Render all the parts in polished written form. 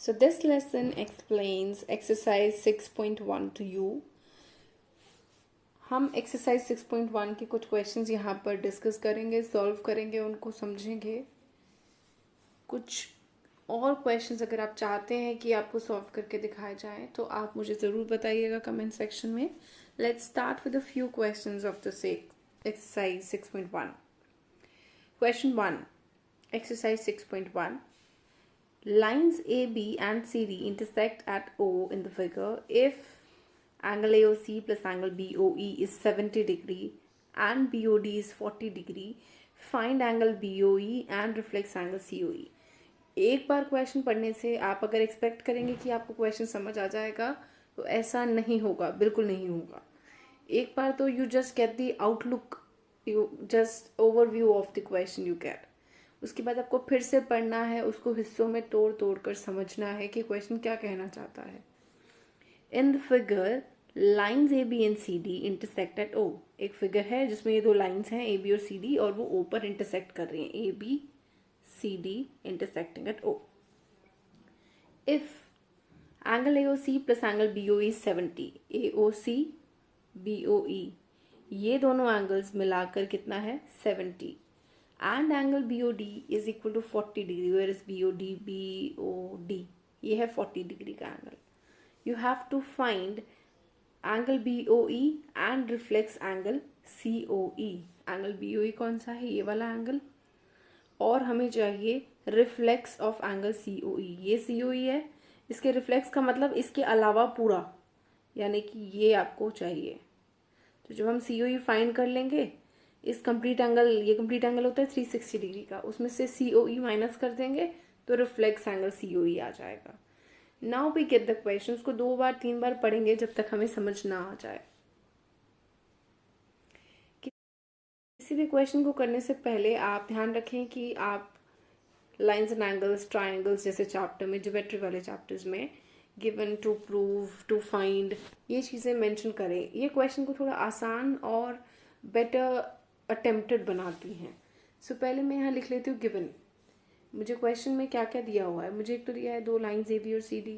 So this lesson explains exercise 6.1 to you. हम exercise 6.1 के कुछ क्वेश्चंस यहाँ पर डिस्कस करेंगे, सॉल्व करेंगे, उनको समझेंगे. कुछ और क्वेश्चंस अगर आप चाहते हैं कि आपको सॉल्व करके दिखाए जाएं तो आप मुझे ज़रूर बताइएगा कमेंट सेक्शन में. Let's start with a few questions of the exercise 6.1. Question 1. Exercise 6.1. Lines AB and CD intersect at O in the figure if angle AOC plus angle BOE is 70 degree and BOD is 40 degree. Find angle BOE and reflex angle COE. एक बार question पढ़ने से आप अगर expect करेंगे कि आपको question समझ आ जाएगा तो ऐसा नहीं होगा, बिल्कुल नहीं होगा. एक बार तो you just get the outlook, you just overview of the question you get. उसके बाद आपको फिर से पढ़ना है, उसको हिस्सों में तोड़ तोड़ कर समझना है कि क्वेश्चन क्या कहना चाहता है. In the figure lines A B and C D intersect at O. एक फिगर है जिसमें ये दो लाइन्स हैं ए बी और सी डी और वो ओ पर इंटरसेक्ट कर रही हैं. A B C D intersecting at O. If angle A O C plus angle B O E 70, A O C B O E ये दोनों एंगल्स मिलाकर कितना है 70. And angle B O D is equal to 40 degree. Where is B O D ये है 40 degree का angle. You have to find angle B O E and reflex angle C O E. Angle B O ई कौन सा है, ये वाला angle, और हमें चाहिए reflex of angle C O E. ये सी ओ ई है, इसके रिफ्लेक्स का मतलब इसके अलावा पूरा, यानी कि ये आपको चाहिए. तो जब हम सी ओ ई फाइंड कर लेंगे, इस कंप्लीट एंगल, ये कंप्लीट एंगल होता है 360 डिग्री का, उसमें से सी ओ ई माइनस कर देंगे तो reflex angle C O E आ जाएगा. Now we get the question. उसको 2 बार 3 बार पढ़ेंगे जब तक हमें समझ ना आ जाए. किसी भी क्वेश्चन को करने से पहले आप ध्यान रखें कि आप लाइन्स एंड एंगल्स, ट्राइंगल्स जैसे चैप्टर में, ज्योमेट्री वाले चैप्टर्स में given, to prove, to find, ये चीज़ें मेंशन करें. ये क्वेश्चन को थोड़ा आसान और बेटर अटेम्प्टेड बनाती हैं. सो पहले मैं यहाँ लिख लेती हूँ गिवन. मुझे क्वेश्चन में क्या क्या दिया हुआ है. मुझे एक तो दिया है दो लाइन्स ए बी और सी डी,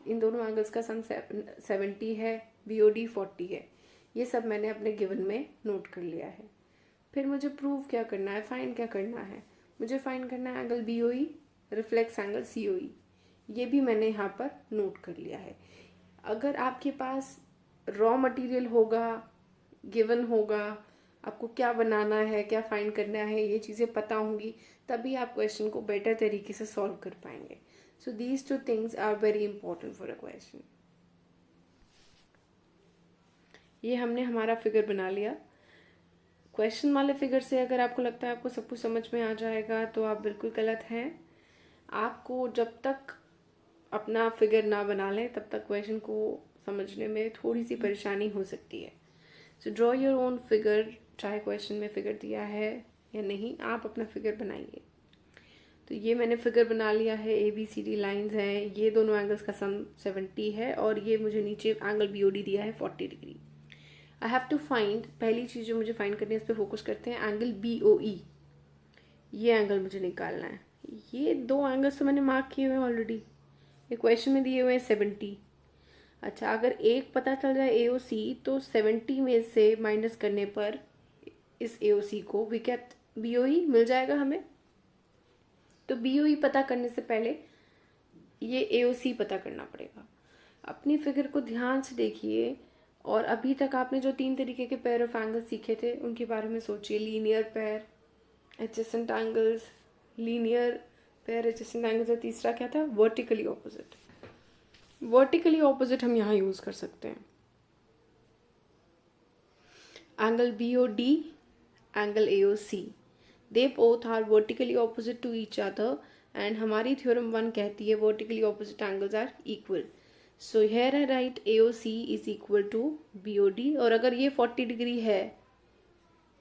इन दोनों एंगल्स का सम 70 है, बी ओ डी 40 है. ये सब मैंने अपने गिवन में नोट कर लिया है. फिर मुझे प्रूव क्या करना है, फाइंड क्या करना है. मुझे फाइंड करना है एंगल बी ओ ई, reflex angle C O E. ये भी मैंने यहाँ पर नोट कर लिया है. अगर आपके पास रॉ मटेरियल होगा, गिवन होगा, आपको क्या बनाना है, क्या फाइंड करना है, ये चीज़ें पता होंगी, तभी आप क्वेश्चन को बेटर तरीके से सॉल्व कर पाएंगे. So these two things are very important for a question. ये हमने हमारा फिगर बना लिया. क्वेश्चन वाले फिगर से अगर आपको लगता है आपको सब कुछ समझ में आ जाएगा तो आप बिल्कुल गलत हैं. आपको जब तक अपना फिगर ना बना लें तब तक क्वेश्चन को समझने में थोड़ी सी परेशानी हो सकती है. So draw your own figure. चाहे क्वेश्चन में फिगर दिया है या नहीं, आप अपना फिगर बनाइए. तो ये मैंने फिगर बना लिया है. A B C D lines हैं, ये दोनों एंगल्स का सम 70 है और ये मुझे नीचे एंगल बी ओ डी दिया है 40 degree. I have to find, पहली चीज़ जो मुझे फाइंड करनी है इस पर फोकस करते हैं. एंगल बी ओ ई, ये एंगल मुझे निकालना है. ये दो एंगल्स तो मैंने मार्क किए हुए हैं ऑलरेडी. ये क्वेश्चन में दिए हुए हैं 70. अच्छा, अगर एक पता चल जाए ए ओ सी तो 70 में से माइनस करने पर इस ए ओ सी को वी गेट बी ओ ई मिल जाएगा हमें. तो बी ओ ई पता करने से पहले ये ए ओ सी पता करना पड़ेगा. अपनी फिगर को ध्यान से देखिए और अभी तक आपने जो 3 तरीके के पेयर ऑफ एंगल सीखे थे उनके बारे में सोचिए. Linear pair, adjacent angles, linear pair, adjacent angles, और तीसरा क्या था, वर्टिकली ऑपोजिट. वर्टिकली ऑपोजिट हम यहाँ यूज कर सकते हैं. Angle B O D, angle A O C, they both are vertically opposite to each other and हमारी थ्योरम 1 कहती है vertically opposite angles are equal. So here I write A O C is equal to B O D. और अगर ये 40 degree है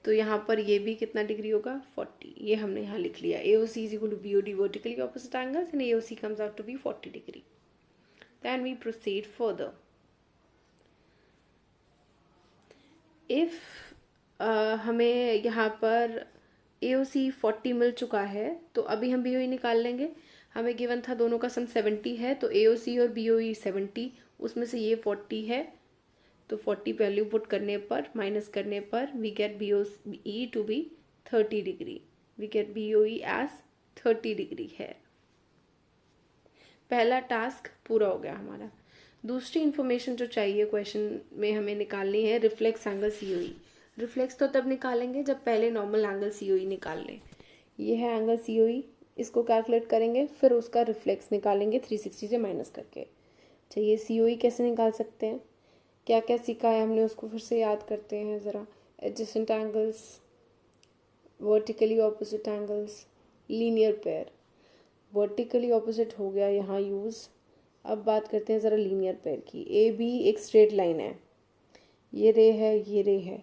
तो यहाँ पर ये भी कितना डिग्री होगा, 40. ये हमने यहाँ लिख लिया. A O C is equal to B O D vertically opposite angles and A O C comes out to be 40 degree. Then we proceed further. If हमें यहाँ पर AOC 40 मिल चुका है तो अभी हम BOE निकाल लेंगे. हमें गिवन था दोनों का सम 70 है, तो AOC और BOE 70, उसमें से ये 40 है, तो 40 वैल्यू पुट करने पर, माइनस करने पर we get BOE to be 30 degree, we get BOE as 30 degree है। पहला टास्क पूरा हो गया हमारा। दूसरी इन्फॉर्मेशन जो चाहिए क्वेश्चन में हमें निकालनी है, रिफ्लेक्स एंगल COE। रिफ्लेक्स तो तब निकालेंगे जब पहले नॉर्मल एंगल COE निकाल लें। ये है एंगल COE, इसको कैलकुलेट करेंगे, फिर उसका रिफ्लेक्स निकालेंगे 360 से माइनस करके। अच्छा, ये COE कैसे निकाल सकते हैं, क्या क्या सीखा है हमने उसको फिर से याद करते हैं ज़रा। Adjacent angles, vertically opposite angles, linear pair. Vertically opposite हो गया यहाँ यूज़। अब बात करते हैं ज़रा लीनियर पेयर की। AB एक स्ट्रेट लाइन है, ये रे है, ये रे है,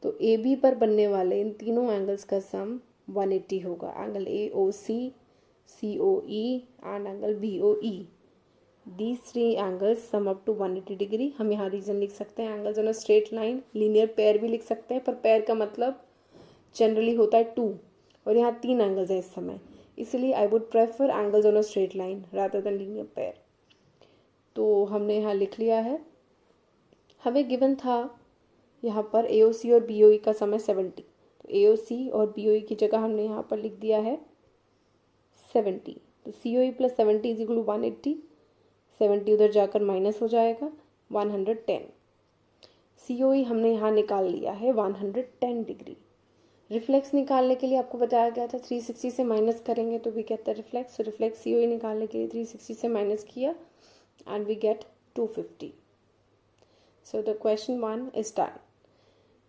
तो AB पर बनने वाले इन तीनों एंगल्स का सम 180 होगा। Angle AOC, COE and angle BOE, these 3 angles sum up to 180 degree. हम यहाँ रीजन लिख सकते हैं, angles on a straight line. Linear pair भी लिख सकते हैं, पर पेयर का मतलब जनरली होता है 2, और यहाँ 3 एंगल्स हैं इस समय, इसलिए I would prefer angles on a straight line rather than linear pair. तो हमने यहाँ लिख लिया है। हमें गिवन था यहाँ पर AOC और BOE का समय 70, तो AOC और BOE की जगह हमने यहाँ पर लिख दिया है 70, तो COE plus 70 is equal to 180, 70 उधर जाकर माइनस हो जाएगा 110। COE हमने यहाँ निकाल लिया है 110 डिग्री। रिफ्लेक्स निकालने के लिए आपको बताया गया था 360 से माइनस करेंगे तो भी कहता है रिफ्लेक्स। रिफ्लेक्स COE निकालने के लिए 360 से माइनस किया and we get 250। So the question 1 is done.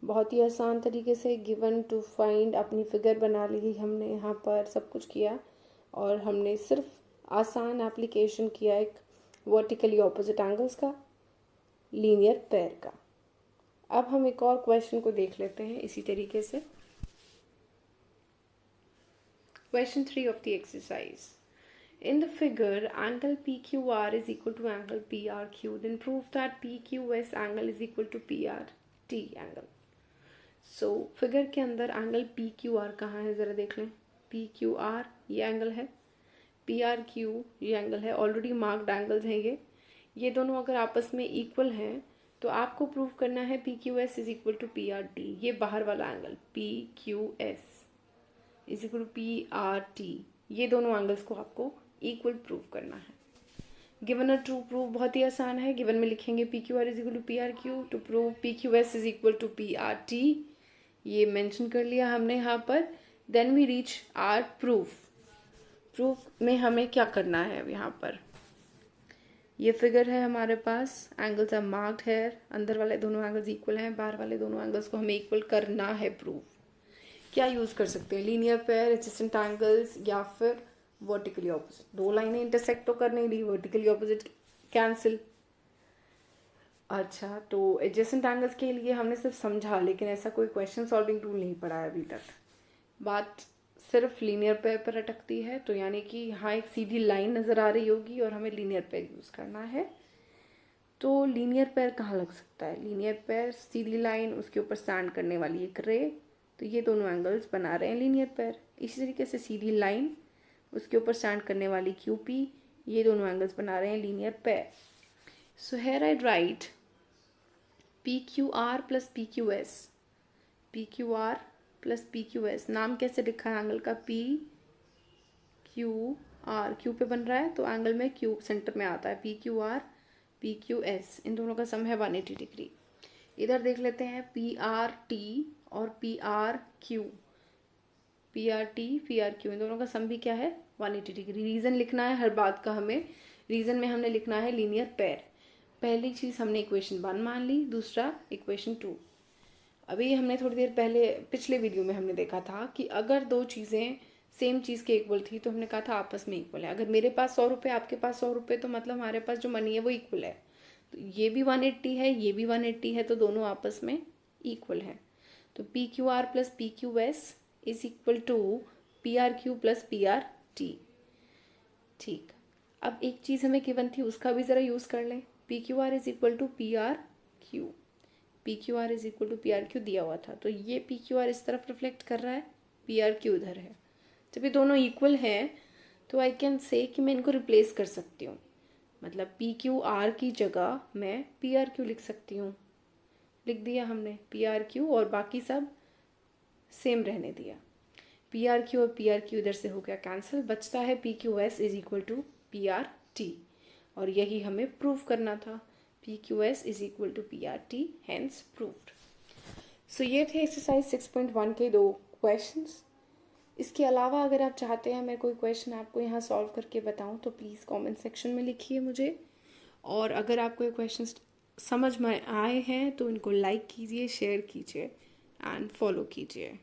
बहुत ही आसान तरीके से गिवन टू फाइंड अपनी फिगर बना ली हमने, यहाँ पर सब कुछ किया और हमने सिर्फ आसान एप्लीकेशन किया एक वर्टिकली ऑपोजिट एंगल्स का, लीनियर पेयर का। अब हम एक और क्वेश्चन को देख लेते हैं इसी तरीके से। Question 3 of the exercise. In the figure, angle PQR is equal to angle PRQ. Then prove that PQS angle is equal to PRT angle. So, figure के अंदर angle PQR कहाँ है ज़रा देख लें। PQR ये angle है, PRQ ये angle है, ऑलरेडी मार्क्ड एंगल्स हैं ये दोनों अगर आपस में इक्वल हैं तो आपको प्रूव करना है PQS is equal to PRT। ये बाहर वाला angle PQS is equal to PRT, ये दोनों एंगल्स को आपको इक्वल प्रूव करना है। गिवन अ ट्रू प्रूफ बहुत ही आसान है। गिवन में लिखेंगे PQR is equal to PRQ to prove PQS is equal to PRT, ये मेंशन कर लिया हमने यहाँ पर। Then we reach our proof. Proof में हमें क्या करना है, यहाँ पर ये फिगर है हमारे पास, एंगल्स आर मार्क्ड है, अंदर वाले दोनों एंगल्स इक्वल हैं, बाहर वाले दोनों एंगल्स को हमें इक्वल करना है। प्रूफ क्या यूज़ कर सकते हैं, लीनियर पेयर, एडजेसेंट एंगल्स या फिर वर्टिकली ऑपोजिट। दो लाइनें इंटरसेक्ट तो कर नहीं रही, वर्टिकली ऑपोजिट कैंसिल। अच्छा, तो एडजेसेंट एंगल्स के लिए हमने सिर्फ समझा, लेकिन ऐसा कोई क्वेश्चन सॉल्विंग टूल नहीं पढ़ा है अभी तक। बात सिर्फ लीनियर पेयर पर अटकती है, तो यानी कि यहाँ एक सीधी लाइन नज़र आ रही होगी और हमें लीनियर पेयर यूज़ करना है। तो लीनियर पेयर कहाँ लग सकता है, लीनियर पेयर सीधी लाइन, उसके ऊपर स्टैंड करने वाली एक रे, तो ये दोनों एंगल्स बना रहे हैं लीनियर पेयर। इसी तरीके से सीधी लाइन, उसके ऊपर स्टैंड करने वाली QP, ये दोनों एंगल्स बना रहे हैं linear pair. So here I right PQR plus PQS, PQR plus PQS। नाम कैसे लिखा है एंगल का, PQR, Q पे बन रहा है तो एंगल में Q सेंटर में आता है, PQR PQS, इन दोनों का सम है 180 डिग्री। इधर देख लेते हैं PRT और PRQ, PRQ इन दोनों का सम भी क्या है 180 डिग्री। रीज़न लिखना है हर बात का हमें, रीज़न में हमने लिखना है लीनियर पेयर। पहली चीज़ हमने इक्वेशन 1 मान ली, दूसरा इक्वेशन 2। अभी हमने थोड़ी देर पहले पिछले वीडियो में हमने देखा था कि अगर दो चीज़ें सेम चीज़ के इक्वल थी तो हमने कहा था आपस में इक्वल है। अगर मेरे पास 100 रुपये, आपके पास 100 रुपये, तो मतलब हमारे पास जो मनी है वो इक्वल है। तो ये भी 180 है, ये भी 180 है, तो दोनों आपस में इक्वल है। तो PQR plus PQS is equal to PRQ plus PRT। ठीक, अब एक चीज़ हमें गिवन थी, उसका भी ज़रा यूज़ कर लें। PQR is equal to PRQ, PQR is equal to PRQ दिया हुआ था, तो ये PQR इस तरफ रिफ्लेक्ट कर रहा है, PRQ उधर है। जब ये दोनों इक्वल हैं तो आई कैन से कि मैं इनको रिप्लेस कर सकती हूँ, मतलब पी क्यू आर की जगह मैं पी आर क्यू लिख सकती हूँ। लिख दिया हमने पी आर क्यू और बाकी सब सेम रहने दिया। पी आर क्यू और पी आर क्यू इधर से हो गया कैंसिल, बचता है P Q S is equal to P R T, और यही हमें प्रूव करना था। P Q S is equal to P R T, hence proved. So ये थे एक्सरसाइज 6.1 के 2 क्वेश्चंस। इसके अलावा अगर आप चाहते हैं मैं कोई क्वेश्चन आपको यहाँ सॉल्व करके बताऊँ तो प्लीज़ कमेंट सेक्शन में लिखिए मुझे। और अगर आपको ये क्वेश्चन समझ में आए हैं तो इनको लाइक कीजिए, शेयर कीजिए एंड फॉलो कीजिए।